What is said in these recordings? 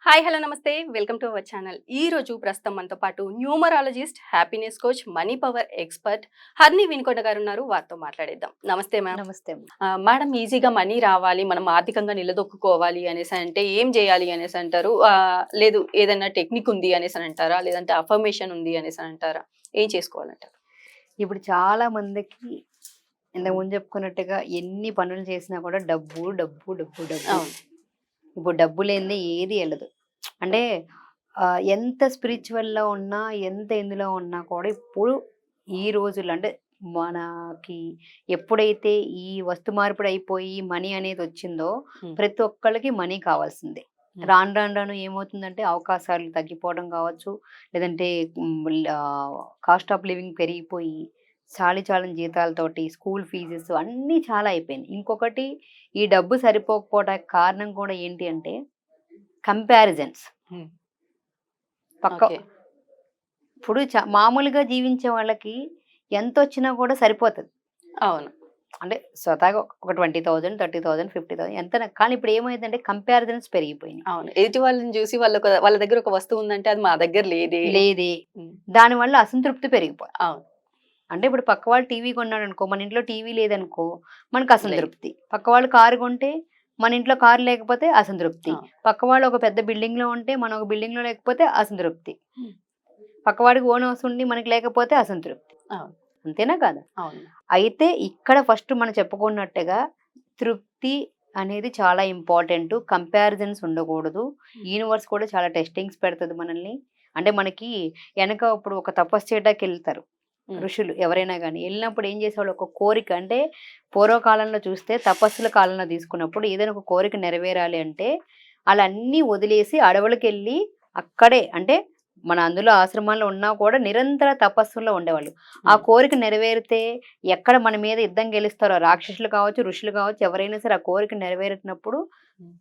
Hi hello నమస్తే welcome to our channel. ఈ రోజు ప్రస్తుతం మనతో పాటు numerologist, happiness coach, money power expert Harni Vinukonda గారు ఉన్నారు. వారితో మాట్లాడేద్దాం. నమస్తే మ్యామ్. నమస్తే. మేడం, ఈజీగా మనీ రావాలి, మనం ఆర్థికంగా నిలదొక్కుకోవాలి అనేసి అంటే ఏం చేయాలి అనేసి అంటారు? లేదు ఏదైనా టెక్నిక్ ఉంది అనేసి అని అంటారా? లేదంటే అఫర్మేషన్ ఉంది అనేసి అని అంటారా? ఏం చేసుకోవాలంటారు? ఇప్పుడు చాలా మందికి ఇంతకు ముందు చెప్పుకున్నట్టుగా ఎన్ని పనులు చేసినా కూడా డబ్బు డబ్బు డబ్బు డబ్బు. అవును. ఇప్పుడు డబ్బు లేనిదే ఏది వెళ్ళదు. అంటే ఎంత స్పిరిచువల్లో ఉన్నా, ఎంత ఇందులో ఉన్నా కూడా ఇప్పుడు ఈ రోజుల్లో అంటే మనకి ఎప్పుడైతే ఈ వస్తు మార్పిడి అయిపోయి మనీ అనేది వచ్చిందో ప్రతి ఒక్కళ్ళకి మనీ కావాల్సిందే. రాను రాను రాను ఏమవుతుందంటే అవకాశాలు తగ్గిపోవడం కావచ్చు, లేదంటే కాస్ట్ ఆఫ్ లివింగ్ పెరిగిపోయి చాలీచాలని జీతాలతోటి స్కూల్ ఫీజెస్ అన్నీ చాలా అయిపోయినాయి. ఇంకొకటి ఈ డబ్బు సరిపోకపోవడానికి కారణం కూడా ఏంటి అంటే కంపారిజన్స్. పక్క ఓకే. ఇప్పుడు మామూలుగా జీవించే వాళ్ళకి ఎంత వచ్చినా కూడా సరిపోతుంది. అవును. అంటే స్వతహాగా ఒక 20,000, 30,000, 50,000 ఎంత. కానీ ఇప్పుడు ఏమైందంటే కంపారిజన్స్ పెరిగిపోయినాయి. అవును. ఎదుటి వాళ్ళని చూసి వాళ్ళ దగ్గర ఒక వస్తువు ఉందంటే అది మా దగ్గర లేదే. లేదే. ఉమ్. దానివల్ల అసంతృప్తి పెరిగిపోయింది. అవును. అంటే ఇప్పుడు పక్క వాళ్ళు టీవీ కొన్నాడు అనుకో, మన ఇంట్లో టీవీ లేదనుకో మనకు అసంతృప్తి. పక్క వాళ్ళు కారు కొంటే మన ఇంట్లో కారు లేకపోతే అసంతృప్తి. పక్క వాళ్ళు ఒక పెద్ద బిల్డింగ్ లో ఉంటే మనం ఒక బిల్డింగ్ లో లేకపోతే అసంతృప్తి. పక్కవాడికి ఓన్ హౌస్ ఉండి మనకి లేకపోతే అసంతృప్తి. అవును. అంతేనా కాదా? అవును. అయితే ఇక్కడ ఫస్ట్ మనం చెప్పుకున్నట్టుగా తృప్తి అనేది చాలా ఇంపార్టెంట్. కంపారిజన్స్ ఉండకూడదు. యూనివర్స్ కూడా చాలా టెస్టింగ్స్ పెడుతుంది మనల్ని. అంటే మనకి వెనక ఇప్పుడు ఒక తపస్సు చేయడానికి వెళ్తారు ఋషులు ఎవరైనా కానీ. వెళ్ళినప్పుడు ఏం చేసేవాళ్ళు, ఒక కోరిక అంటే పూర్వకాలంలో చూస్తే తపస్సుల కాలంలో తీసుకున్నప్పుడు ఏదైనా ఒక కోరిక నెరవేరాలి అంటే అలా అన్నీ వదిలేసి అడవులకు వెళ్ళి అక్కడే అంటే మన అందులో ఆశ్రమాల్లో ఉన్నా కూడా నిరంతర తపస్సుల్లో ఉండేవాళ్ళు. ఆ కోరిక నెరవేరితే ఎక్కడ మన మీద యుద్ధం గెలుస్తారో రాక్షసులు కావచ్చు, ఋషులు కావచ్చు, ఎవరైనా సరే ఆ కోరిక నెరవేరినప్పుడు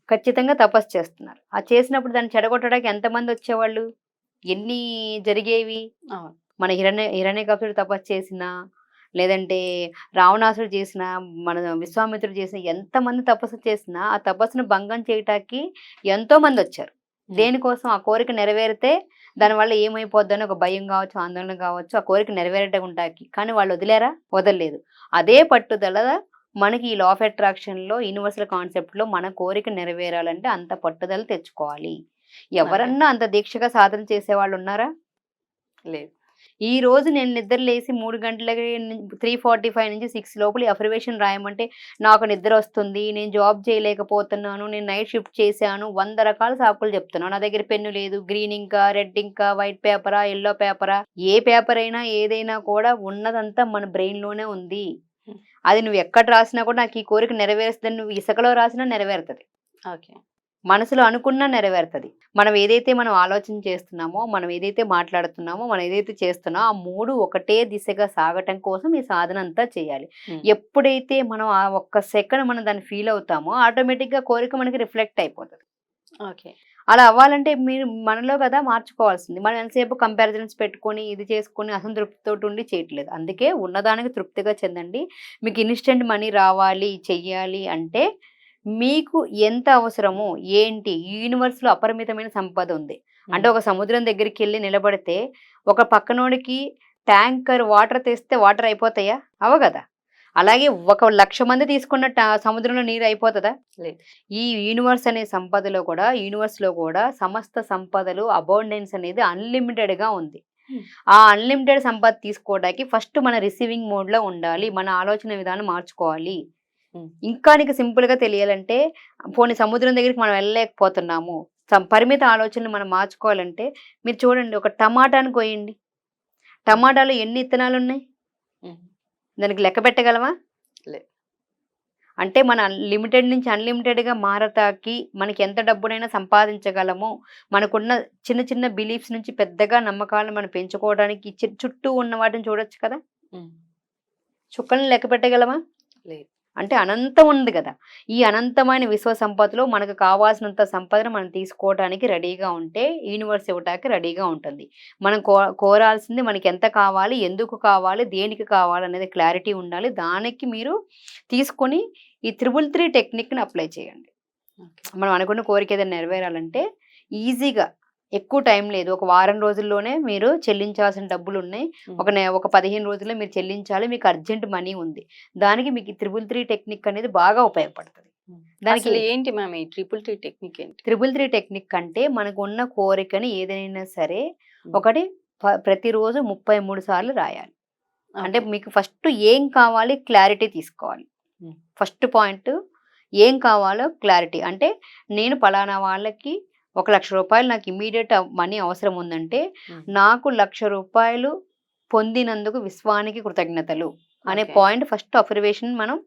ఖచ్చితంగా తపస్సు చేస్తున్నారు. ఆ చేసినప్పుడు దాన్ని చెడగొట్టడానికి ఎంతమంది వచ్చేవాళ్ళు, ఎన్ని జరిగేవి. మన హిరణ్యకశిపుడు తపస్సు చేసిన, లేదంటే రావణాసుడు చేసిన, మన విశ్వామిత్రుడు చేసిన, ఎంతమంది తపస్సు చేసినా ఆ తపస్సును భంగం చేయటానికి ఎంతో మంది వచ్చారు. దేనికోసం? ఆ కోరిక నెరవేరితే దానివల్ల ఏమైపోద్దని ఒక భయం కావచ్చు, ఆందోళన కావచ్చు, ఆ కోరిక నెరవేరటానికి. కానీ వాళ్ళు వదిలేరా? వదలలేదు. అదే పట్టుదల మనకి ఈ లా ఆఫ్ అట్రాక్షన్లో, యూనివర్సల్ కాన్సెప్ట్లో మన కోరిక నెరవేరాలంటే అంత పట్టుదల తెచ్చుకోవాలి. ఎవరన్నా అంత దీక్షగా సాధన చేసేవాళ్ళు ఉన్నారా? లేదు. ఈ రోజు నేను నిద్ర లేసి 3 గంటలకి 3:45 నుంచి 6 లోపల అఫర్మేషన్ రాయమంటే నాకు నిద్ర వస్తుంది, నేను జాబ్ చేయలేకపోతున్నాను, నేను నైట్ షిఫ్ట్ చేశాను, 100 రకాల సాకులు చెప్తున్నాను. నా దగ్గర పెన్ను లేదు, గ్రీన్ ఇంకా, రెడ్ ఇంకా, వైట్ పేపరా, ఎల్లో పేపరా, ఏ పేపర్ అయినా ఏదైనా కూడా ఉన్నదంతా మన బ్రెయిన్లోనే ఉంది. అది నువ్వు ఎక్కడ రాసినా కూడా నాకు ఈ కోరిక నెరవేరుస్తుంది. నువ్వు ఇసుకలో రాసినా నెరవేరుతుంది. ఓకే. మనసులో అనుకున్నా నెరవేరుతుంది. మనం ఏదైతే మనం ఆలోచన చేస్తున్నామో, మనం ఏదైతే మాట్లాడుతున్నామో, మనం ఏదైతే చేస్తున్నామో ఆ 3 ఒకటే దిశగా సాగటం కోసం ఈ సాధన అంతా చేయాలి. ఎప్పుడైతే మనం ఆ ఒక్క సెకండ్ మనం దాన్ని ఫీల్ అవుతామో ఆటోమేటిక్గా కోరిక మనకి రిఫ్లెక్ట్ అయిపోతుంది. ఓకే. అలా అవ్వాలంటే మీరు మనలో కదా మార్చుకోవాల్సింది. మనం ఎంతసేపు కంపారిజన్స్ పెట్టుకొని ఇది చేసుకొని అసంతృప్తితోటి ఉండి చేయట్లేదు. అందుకే ఉన్నదానికి తృప్తిగా చెందండి. మీకు ఇన్స్టెంట్ మనీ రావాలి, చెయ్యాలి అంటే మీకు ఎంత అవసరమో ఏంటి, యూనివర్స్‌లో అపరిమితమైన సంపద ఉంది. అంటే ఒక సముద్రం దగ్గరికెళ్ళి నిలబడితే ఒక పక్కనోడికి ట్యాంకర్ వాటర్ తెస్తే వాటర్ అయిపోతాయా? అవ్వవు గదా! అలాగే ఒక 1,00,000 మంది తీసుకున్న సముద్రంలో నీరు అయిపోతదా? లేదు. ఈ యూనివర్స్ అనే సంపదలో కూడా, యూనివర్స్‌లో కూడా సమస్త సంపదలు అబౌండెన్స్ అనేది అన్‌లిమిటెడ్‌గా ఉంది. ఆ అన్‌లిమిటెడ్ సంపద తీసుకోవడానికి ఫస్ట్ మన రిసీవింగ్ మోడ్‌లో ఉండాలి. మన ఆలోచన విధానం మార్చుకోవాలి. ఇంకా నీకు సింపుల్‌గా తెలియాలంటే పోనీ సముద్రం దగ్గరికి మనం వెళ్ళలేకపోతున్నాము. పరిమిత ఆలోచనలు మనం మార్చుకోవాలంటే మీరు చూడండి, ఒక టమాటాని కోయండి. టమాటాలో ఎన్ని ఇత్తనాలున్నాయి? దానికి లెక్క పెట్టగలమా? లేదు. అంటే మన లిమిటెడ్ నుంచి అన్‌లిమిటెడ్‌గా మారటానికి మనకి ఎంత డబ్బునైనా సంపాదించగలము. మనకున్న చిన్న చిన్న బిలీఫ్స్ నుంచి పెద్దగా నమ్మకాలను మనం పెంచుకోవడానికి చుట్టూ ఉన్న వాటిని చూడొచ్చు కదా! చుక్కలను లెక్క పెట్టగలమా? లేదు. అంటే అనంతం ఉంది కదా! ఈ అనంతమైన విశ్వ సంపదలో మనకు కావాల్సినంత సంపదను మనం తీసుకోవడానికి రెడీగా ఉంటే యూనివర్స్ ఇవ్వటానికి రెడీగా ఉంటుంది. మనం కోరాల్సింది మనకి ఎంత కావాలి, ఎందుకు కావాలి, దేనికి కావాలి అనేది క్లారిటీ ఉండాలి. దానికి మీరు తీసుకొని ఈ 333 టెక్నిక్‌ని అప్లై చేయండి. మనం అనుకున్న కోరిక ఏదైనా నెరవేరాలంటే ఈజీగా ఎక్కువ టైం లేదు. ఒక వారం రోజుల్లోనే మీరు చెల్లించాల్సిన డబ్బులున్నాయి. ఒక 15 రోజుల్లో మీరు చెల్లించాలి. మీకు అర్జెంట్ మనీ ఉంది. దానికి మీకు 333 టెక్నిక్ అనేది బాగా ఉపయోగపడుతుంది. దానికి అసలు ఏంటి మ్యామ్ ఈ 333 టెక్నిక్ ఏంటి? 333 టెక్నిక్ అంటే మనకున్న కోరికని ఏదైనా సరే ఒకటి ప్రతిరోజు 33 సార్లు రాయాలి. అంటే మీకు ఫస్ట్ ఏం కావాలి క్లారిటీ తీసుకోవాలి. ఫస్ట్ పాయింట్ ఏం కావాలో క్లారిటీ. అంటే నేను పలానా వాళ్ళకి 1,00,000 రూపాయలు నాకు ఇమ్మీడియట్ మనీ అవసరం ఉందంటే నాకు 1,00,000 రూపాయలు పొందినందుకు విశ్వానికి కృతజ్ఞతలు అనే పాయింట్ ఫస్ట్ అఫర్మేషన్ మనం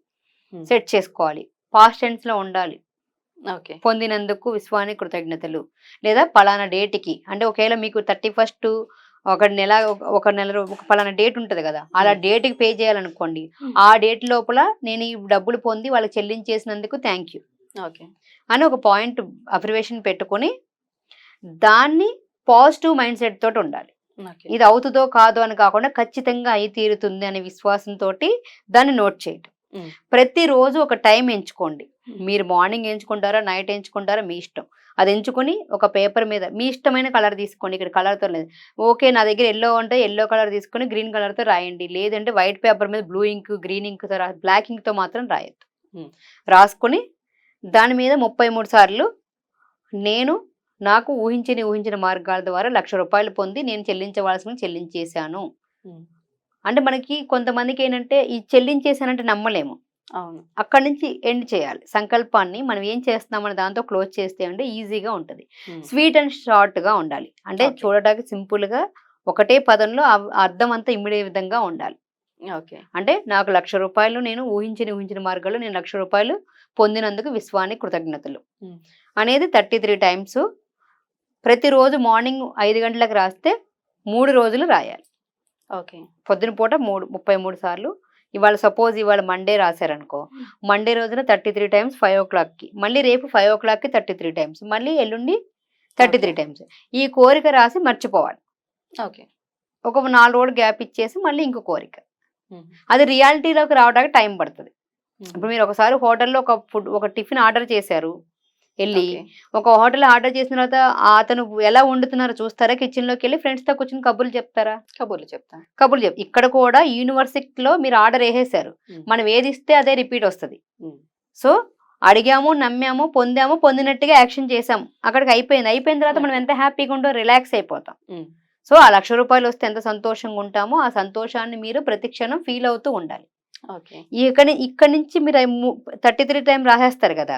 సెట్ చేసుకోవాలి. పాస్ట్ టెన్స్ లో ఉండాలి. పొందినందుకు విశ్వానికి కృతజ్ఞతలు, లేదా పలానా డేట్కి, అంటే ఒకవేళ మీకు 31st ఒక నెల ఒక పలానా డేట్ ఉంటుంది కదా, అలా డేట్కి పే చేయాలనుకోండి, ఆ డేట్ లోపల నేను ఈ డబ్బులు పొంది వాళ్ళకి చెల్లించేసినందుకు థ్యాంక్ యూ అని ఒక పాయింట్ అఫర్మేషన్ పెట్టుకొని దాన్ని పాజిటివ్ మైండ్ సెట్ తోటి ఉండాలి. ఇది అవుతుందో కాదో అని కాకుండా ఖచ్చితంగా అయి తీరుతుంది అనే విశ్వాసంతో దాన్ని నోట్ చేయటం. ప్రతిరోజు ఒక టైం ఎంచుకోండి. మీరు మార్నింగ్ ఎంచుకుంటారా, నైట్ ఎంచుకుంటారా, మీ ఇష్టం. అది ఎంచుకొని ఒక పేపర్ మీద మీ ఇష్టమైన కలర్ తీసుకోండి. ఇక్కడ కలర్తో లేదు, ఓకే నా దగ్గర ఎల్లో ఉంటే ఎల్లో కలర్ తీసుకొని గ్రీన్ కలర్తో రాయండి. లేదంటే వైట్ పేపర్ మీద బ్లూ ఇంక్, గ్రీన్ ఇంక్తో బ్లాక్ ఇంక్తో మాత్రం రాయొద్దు. రాసుకొని దాని మీద 33 సార్లు నాకు ఊహించిన మార్గాల ద్వారా 1,00,000 రూపాయలు పొంది నేను చెల్లించవలసిన చెల్లించేశాను. అంటే మనకి కొంతమందికి ఏంటంటే ఈ చెల్లించేశానంటే నమ్మలేము. అవును, అక్కడి నుంచి ఎండ్ చేయాలి. సంకల్పాన్ని మనం ఏం చేస్తున్నామని దాంతో క్లోజ్ చేస్తే అంటే ఈజీగా ఉంటుంది. స్వీట్ అండ్ షార్ట్ గా ఉండాలి. అంటే చూడటానికి సింపుల్ గా ఒకటే పదంలో అర్థం అంతా ఇమిడే విధంగా ఉండాలి. అంటే నాకు 1,00,000 రూపాయలు నేను ఊహించిన మార్గాల్లో నేను 1,00,000 రూపాయలు పొందినందుకు విశ్వానికి కృతజ్ఞతలు అనేది 33 టైమ్స్. ప్రతిరోజు మార్నింగ్ 5 గంటలకు రాస్తే 3 రోజులు రాయాలి. పొద్దున పూట 33 సార్లు. ఇవాళ మండే రాశారనుకో, మండే రోజున 33 టైమ్స్ 5 o'clockకి, మళ్ళీ రేపు 5 o'clockకి 33 టైమ్స్, మళ్ళీ ఎల్లుండి 33 టైమ్స్. ఈ కోరిక రాసి మర్చిపోవాలి. ఒక 4 రోజులు గ్యాప్ ఇచ్చేసి మళ్ళీ ఇంకో కోరిక. అది రియాలిటీలోకి రావడానికి టైం పడుతుంది. ఇప్పుడు మీరు ఒకసారి హోటల్లో ఒక టిఫిన్ ఆర్డర్ చేశారు, వెళ్ళి ఒక హోటల్ ఆర్డర్ చేసిన తర్వాత అతను ఎలా వండుతున్నారో చూస్తారా, కిచెన్ లోకి వెళ్ళి ఫ్రెండ్స్ తో కూర్చొని కబుర్లు చెప్తారా? కబుర్లు ఇక్కడ కూడా యూనివర్సిటీలో మీరు ఆర్డర్ వేసేసారు, మనం ఏది ఇస్తే అదే రిపీట్ వస్తుంది. సో అడిగాము, నమ్మాము, పొందినట్టుగా యాక్షన్ చేసాము, అక్కడికి అయిపోయిన తర్వాత మనం ఎంత హ్యాపీగా ఉంటో రిలాక్స్ అయిపోతాం. సో ఆ 1,00,000 రూపాయలు వస్తే ఎంత సంతోషంగా ఉంటామో ఆ సంతోషాన్ని మీరు ప్రతి క్షణం ఫీల్ అవుతూ ఉండాలి. ఇక్కడ నుంచి మీరు 33 టైం రాసేస్తారు కదా,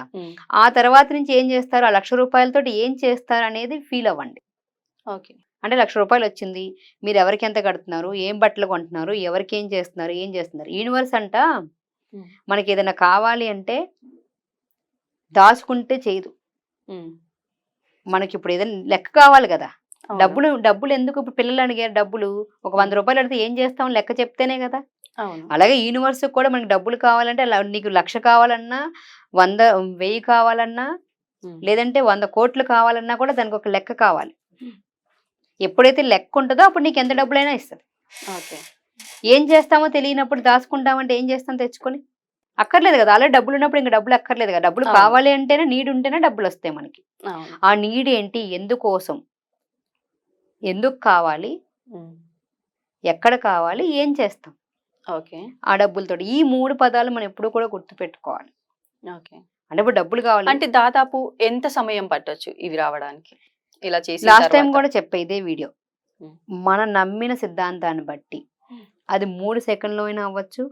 ఆ తర్వాత నుంచి ఏం చేస్తారు, ఆ 1,00,000 రూపాయలతో ఏం చేస్తారు అనేది ఫీల్ అవ్వండి. అంటే 1,00,000 రూపాయలు వచ్చింది, మీరు ఎవరికి ఎంత కడుతున్నారు, ఏం బట్టలు కొంటున్నారు, ఎవరికి ఏం చేస్తున్నారు. యూనివర్స్ అంట మనకి ఏదైనా కావాలి అంటే దాచుకుంటే చేయదు. మనకి ఇప్పుడు ఏదైనా లెక్క కావాలి కదా, డబ్బులు ఎందుకు, ఇప్పుడు పిల్లలు అడిగారు డబ్బులు, ఒక 100 రూపాయలు అడిగితే ఏం చేస్తాం, లెక్క చెప్తేనే కదా. అలాగే యూనివర్స్ కూడా మనకి డబ్బులు కావాలంటే, నీకు 1,00,000 కావాలన్నా, 100,000 కావాలన్నా, లేదంటే 100 కోట్లు కావాలన్నా కూడా దానికి ఒక లెక్క కావాలి. ఎప్పుడైతే లెక్క ఉంటుందో అప్పుడు నీకు ఎంత డబ్బులైనా ఇస్తుంది. ఏం చేస్తామో తెలియనప్పుడు దాచుకుంటామంటే ఏం చేస్తాం, తెచ్చుకొని అక్కర్లేదు కదా. అలా డబ్బులు ఉన్నప్పుడు ఇంకా డబ్బులు అక్కర్లేదు కదా. డబ్బులు కావాలి అంటేనే, నీడ్ ఉంటేనే డబ్బులు వస్తాయి మనకి. ఆ నీడ్ ఏంటి, ఎందుకోసం, ఎందుకు కావాలి, ఎక్కడ కావాలి, ఏం చేస్తాం ఆ డబ్బులతో. ఈ 3 పదాలు మనం ఎప్పుడు కూడా గుర్తుపెట్టుకోవాలి. అంటే ఇప్పుడు డబ్బులు కావాలి అంటే దాదాపు ఎంత సమయం పట్టొచ్చు ఇవి రావడానికి? ఇలా చేసి లాస్ట్ టైం కూడా చెప్పే ఇదే వీడియో, మనం నమ్మిన సిద్ధాంతాన్ని బట్టి అది 3 సెకండ్లో అయినా అవ్వచ్చు,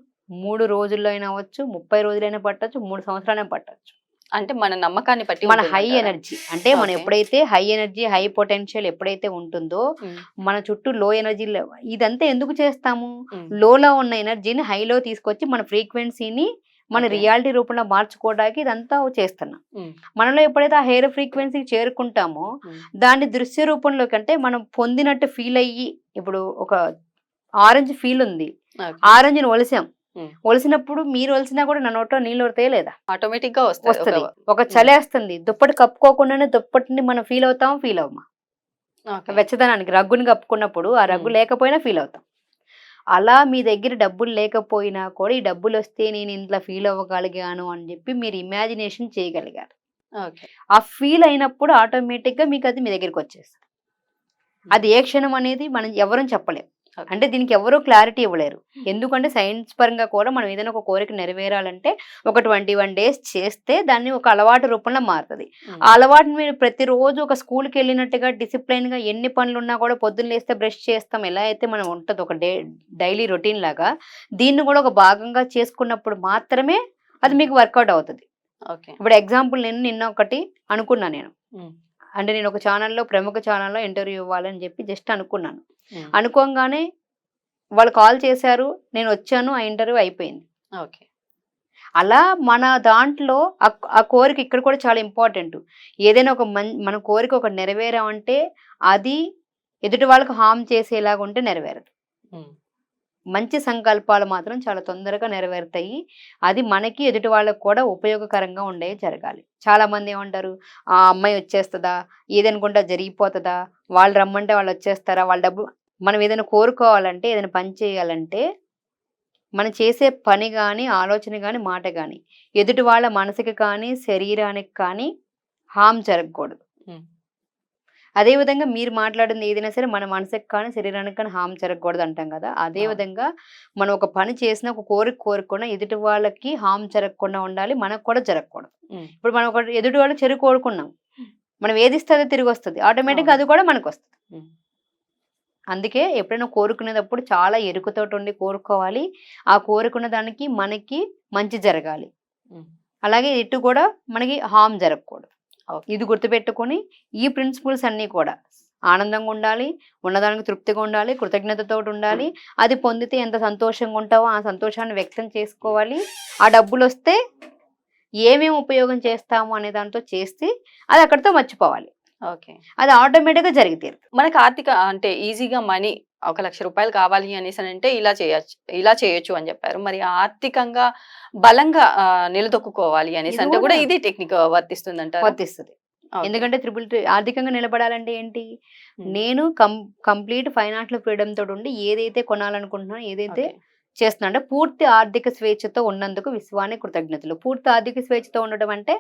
3 రోజుల్లో అయినా అవ్వచ్చు, 30 రోజులైనా పట్టొచ్చు, 3 సంవత్సరాలైనా పట్టొచ్చు. అంటే మన నమ్మకాన్ని బట్టి, మన హై ఎనర్జీ, అంటే మనం ఎప్పుడైతే హై ఎనర్జీ, హై పొటెన్షియల్ ఎప్పుడైతే ఉంటుందో, మన చుట్టూ లో ఎనర్జీ, ఇదంతా ఎందుకు చేస్తాము, లోలో ఉన్న ఎనర్జీని హైలో తీసుకొచ్చి మన ఫ్రీక్వెన్సీని మన రియాలిటీ రూపంలో మార్చుకోవడానికి ఇదంతా చేస్తున్నాం. మనలో ఎప్పుడైతే ఆ హెయిర్ ఫ్రీక్వెన్సీకి చేరుకుంటామో దాన్ని దృశ్య రూపంలో కంటే మనం పొందినట్టు ఫీల్ అయ్యి, ఇప్పుడు ఒక ఆరెంజ్ ఫీల్ ఉంది, ఆరెంజ్ని ఒలిసినప్పుడు మీరు ఒలిసినా కూడా నా నోట్లో నీళ్ళు వస్తాయా లేదా? ఆటోమేటిక్ గా వస్తుంది. ఒక చలేస్తుంది, దుప్పటి కప్పుకోకుండానే దుప్పటిని మనం ఫీల్ అవ్వమా? వెచ్చదనానికి రగ్గుని కప్పుకున్నప్పుడు ఆ రగ్గు లేకపోయినా ఫీల్ అవుతాం. అలా మీ దగ్గర డబ్బులు లేకపోయినా కూడా ఈ డబ్బులు వస్తే నేను ఇంట్లో ఫీల్ అవ్వగలిగాను అని చెప్పి మీరు ఇమాజినేషన్ చేయగలిగారు. ఓకే. ఆ ఫీల్ అయినప్పుడు ఆటోమేటిక్ గా మీకు అది మీ దగ్గరికి వచ్చేస్తుంది. అది ఏ క్షణం అనేది మనం ఎవరూ చెప్పలేం. ఓకే. అంటే దీనికి ఎవరూ క్లారిటీ ఇవ్వలేరు. ఎందుకంటే సైన్స్ పరంగా కూడా మనం ఏదైనా ఒక కోరిక నెరవేరాలంటే ఒక 21 డేస్ చేస్తే దాన్ని ఒక అలవాటు రూపంలో మారుతది. ఆ అలవాటుని మీరు ప్రతిరోజు ఒక స్కూల్‌కి వెళ్ళినట్టుగా డిసిప్లైన్‌గా ఎన్ని పనులున్నా కూడా పొద్దున్న లేస్తే బ్రష్ చేస్తాం. ఎలా అయితే మనం ఉంటది ఒక డైలీ రొటీన్ లాగా దీన్ని కూడా ఒక భాగంగా చేసుకున్నప్పుడు మాత్రమే అది మీకు వర్కౌట్ అవుతది. ఓకే. ఇప్పుడు ఎగ్జాంపుల్ నిన్న ఒకటి అనుకున్నా నేను. హ్మ్. అంటే నేను ఒక ప్రముఖ ఛానల్‌లో ఇంటర్వ్యూ ఇవ్వాలని చెప్పి జస్ట్ అనుకున్నాను. హ్మ్. అనుకోంగానే వాళ్ళు కాల్ చేశారు. నేనొచ్చాను. ఆ ఇంటర్వ్యూ అయిపోయింది. ఓకే. అలా మన దాంట్లో ఆ కోరిక ఇక్కడ కూడా చాలా ఇంపార్టెంటు. ఏదైనా ఒక మన కోరిక ఒకటి నెరవేరామంటే అది ఎదుటి వాళ్ళకి హార్మ్ చేసేలాగా ఉంటే నెరవేరదు. హ్మ్. మంచి సంకల్పాలు మాత్రం చాలా తొందరగా నెరవేరుతాయి. అది మనకి ఎదుటి వాళ్ళకి కూడా ఉపయోగకరంగా ఉండేవి జరగాలి. చాలామంది ఏమంటారు, ఆ అమ్మాయి వచ్చేస్తదా? ఏదనుకుంటే అది జరిగిపోతదా? వాళ్ళు రమ్మంటే వాళ్ళొచ్చేస్తారా? వాళ్ళ డబ్బు మనం ఏదైనా కోరుకోవాలంటే, ఏదైనా పని చేయాలంటే, మనం చేసే పని గాని, ఆలోచన గాని, మాట గాని ఎదుటి వాళ్ళ మనసుకి కానీ, శరీరానికి కానీ హార్మ్ జరగకూడదు. హ్మ్. అదే విధంగా మీరు మాట్లాడింది ఏదైనా సరే మన మనసుకి కానీ, శరీరానికి కానీ హార్మ్ జరగకూడదు అంటాం కదా! అదే అవును. విధంగా మనం ఒక పని చేసినా, ఒక కోరిక కోరుకున్నా ఎదుటి వాళ్ళకి హార్మ్ జరగకుండా ఉండాలి. మనకు కూడా జరగకూడదు. హ్మ్. ఇప్పుడు మనం ఒకటి ఎదుటి వాళ్ళకి చెడు కోరుకున్నాం. మనం ఏదిస్తే అదే తిరిగొస్తది. ఆటోమేటిక్‌గా అవును. అది కూడా మనకొస్తది. హ్మ్. అందుకే ఎప్పుడైనా కోరుకునేటప్పుడు చాలా ఎరుకుతోటుండి కోరుకోవాలి. ఆ కోరుకున్న దానికి మనకి మంచి జరగాలి. హ్మ్. అలాగే ఇటు కూడా మనకి హార్మ్ జరగకూడదు. ఓకే. ఇది గుర్తుపెట్టుకొని ఈ ప్రిన్సిపల్స్ అన్నీ కూడా ఆనందంగా ఉండాలి, ఉన్నదానికి తృప్తిగా ఉండాలి, కృతజ్ఞతతోటి ఉండాలి. అది పొందితే ఎంత సంతోషంగా ఉంటావో ఆ సంతోషాన్ని వ్యక్తం చేసుకోవాలి. ఆ డబ్బులొస్తే ఏమేమి ఉపయోగం చేస్తాము అనే దాంతో చేసి అది అక్కడితో మర్చిపోవాలి. ఓకే. అది ఆటోమేటిక్‌గా జరిగి తీరుతుంది. మనకు ఆర్థిక అంటే ఈజీగా మనీ ఒక 1,00,000 కావాలి అనేసనంటే ఇలా చేయొచ్చు అని చెప్పారు. మరి ఆర్థికంగా బలంగా నిలదొక్కుకోవాలి ఇది అనేసంటే కూడా కూడా ఇదే టెక్నిక్ వర్తిస్తుందంటారా? వర్తిస్తది. ఓకే. ఎందుకంటే ఆర్థికంగా నిలబడాలంటే ఏంటి? హ్మ్. నేను కంప్లీట్ ఫైనాన్షియల్ ఫ్రీడమ్ తోటుండి ఏదైతే కొనాలనుకుంటున్నానో, ఏదైతే ఓకే. చేస్తున్నా అంటే పూర్తి ఆర్థిక స్వేచ్ఛతో ఉన్నందుకు విశ్వానికి కృతజ్ఞతలు. పూర్తి ఆర్థిక స్వేచ్ఛతో ఉండడం అంటే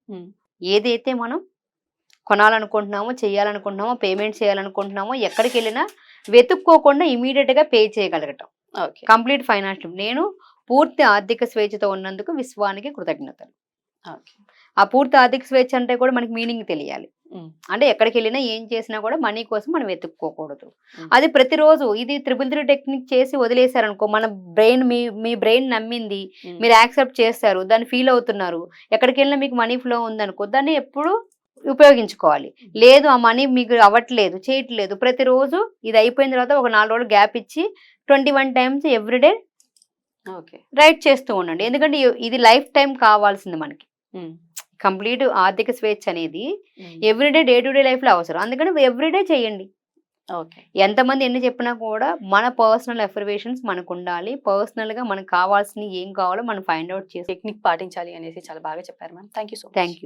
హ్మ్. ఏదైతే మనం కొనాలనుకుంటున్నామో, చేయాలనుకుంటున్నామో, పేమెంట్ చేయాలనుకుంటున్నామో ఎక్కడికెళ్ళినా వెతుక్కోకుండా ఇమ్మీడియేట్‌గా పే చేయగలగటం. ఓకే. కంప్లీట్ ఫైనాన్షియల్ నేను పూర్తి ఆర్థిక స్వేచ్ఛతో ఉన్నందుకు విశ్వానికి కృతజ్ఞతలు. ఓకే. ఆ పూర్తి ఆర్థిక స్వేచ్ఛ అంటే కూడా మనకి మీనింగ్ తెలియాలి. హ్మ్. అంటే ఎక్కడికెళ్ళినా ఏం చేసినా కూడా మనీ కోసం మనం వెతుక్కోకూడదు. హ్మ్. అది ప్రతిరోజు ఇది 333 టెక్నిక్ చేసి వదిలేసారనుకో మన బ్రెయిన్ మీ బ్రెయిన్ నమ్మింది. హ్మ్. మీరు యాక్సెప్ట్ చేస్తారు. దాన్ని ఫీల్ అవుతున్నారు. ఎక్కడికెళ్ళినా మీకు మనీ ఫ్లో ఉందనుకో దాన్ని ఎప్పుడు ఉపయోగించుకోవాలి. లేదు ఆ మనీ మీకు అవ్వట్లేదు, చేయట్లేదు. ప్రతిరోజు ఇది అయిపోయిన తర్వాత ఒక 4 రోజులు గ్యాప్ ఇచ్చి 21 టైమ్స్ ఎవ్రీడే ఓకే. రైట్ చేస్తూ ఉండండి. ఎందుకంటే ఇది లైఫ్ టైమ్ కావాల్సింది మనకి. హ్మ్. కంప్లీట్ ఆర్థిక స్వేచ్ఛ అనేది హ్మ్. ఎవ్రీడే డే టు డే లైఫ్‌లో అవసరం. అందుకని ఎవ్రీడే చేయండి. ఓకే. ఎంతమంది ఎన్ని చెప్పినా కూడా మన పర్సనల్ అఫర్మేషన్స్ మనకుండాలి. పర్సనల్‌గా మనకు కావాల్సినయి ఏం కావాలో మనం ఫైండ్ ఔట్ చేసి టెక్నిక్ పాటించాలి అనేసి చాలా బాగా చెప్పారు ma'am. Thank you so much. Thank you.